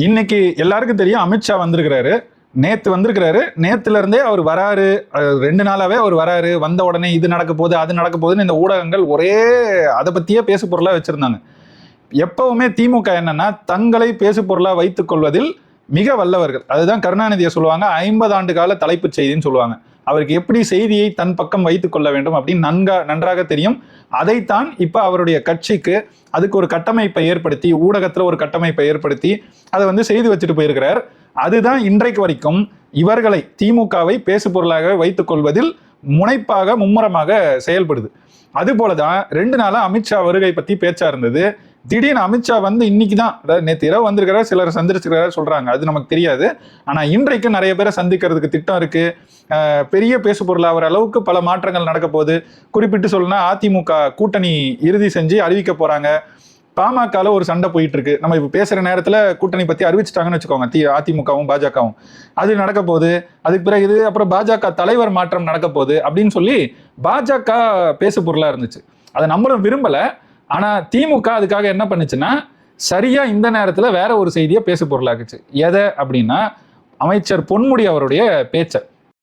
இன்னைக்கு எல்லாருக்கும் தெரியும் அமித்ஷா வந்திருக்கிறாரு. நேத்து வந்திருக்கிறாரு. நேத்துல இருந்தே அவர் வராரு. 2 நாளாவே அவர் வராரு. வந்த உடனே இது நடக்க போகுது, அது நடக்க போகுதுன்னு இந்த ஊடகங்கள் ஒரே அதை பத்தியே பேசு பொருளா வச்சிருந்தாங்க. எப்பவுமே திமுக என்னன்னா தங்களை பேசு பொருளா வைத்துக் கொள்வதில் மிக வல்லவர்கள். அதுதான் கருணாநிதியை சொல்லுவாங்க 50 ஆண்டு கால தலைப்பு செய்தின்னு சொல்லுவாங்க. அவருக்கு எப்படி செய்தியை தன் பக்கம் வைத்துக் கொள்ள வேண்டும் அப்படின்னு நன்றாக தெரியும். அதைத்தான் இப்ப அவருடைய கட்சிக்கு அதுக்கு ஒரு கட்டமைப்பை ஏற்படுத்தி, ஊடகத்துல ஒரு கட்டமைப்பை ஏற்படுத்தி அதை செய்து வச்சுட்டு போயிருக்கிறார். அதுதான் இன்றைக்கு வரைக்கும் இவர்களை திமுகவை பேசு பொருளாக வைத்துக் கொள்வதில் முனைப்பாக மும்முரமாக செயல்படுது. அது போலதான் 2 நாளா அமித்ஷா வருகை பத்தி பேச்சா இருந்தது. திடீர்னு அமித்ஷா இன்னைக்கு தான், அதாவது நேற்று இரவு வந்திருக்கிறார், சிலர் சந்திச்சிருக்கிறார் சொல்றாங்க, அது நமக்கு தெரியாது. ஆனா இன்றைக்கு நிறைய பேரை சந்திக்கிறதுக்கு திட்டம் இருக்கு. பெரிய பேசு பொருள் ஆகிற அளவுக்கு பல மாற்றங்கள் நடக்க போகுது. குறிப்பிட்டு சொல்லணும்னா அதிமுக கூட்டணி இறுதி செஞ்சு அறிவிக்க போறாங்க. பாமகல ஒரு சண்டை போயிட்டு இருக்கு. நம்ம இப்ப பேசுற நேரத்துல கூட்டணி பத்தி அறிவிச்சிட்டாங்கன்னு வச்சுக்கோங்க, அதிமுகவும் பாஜகவும். அது நடக்க போகுது. அதுக்கு பிறகு அப்புறம் பாஜக தலைவர் மாற்றம் நடக்க போகுது அப்படின்னு சொல்லி பாஜக பேசு பொருளா இருந்துச்சு. அதை நம்மளும் விரும்பல. ஆனா திமுக அதுக்காக என்ன பண்ணுச்சுன்னா சரியா இந்த நேரத்துல வேற ஒரு செய்தியை பேசு பொருளாக்குச்சு. எதை அப்படின்னா அமைச்சர் பொன்முடி அவருடைய பேச்சை.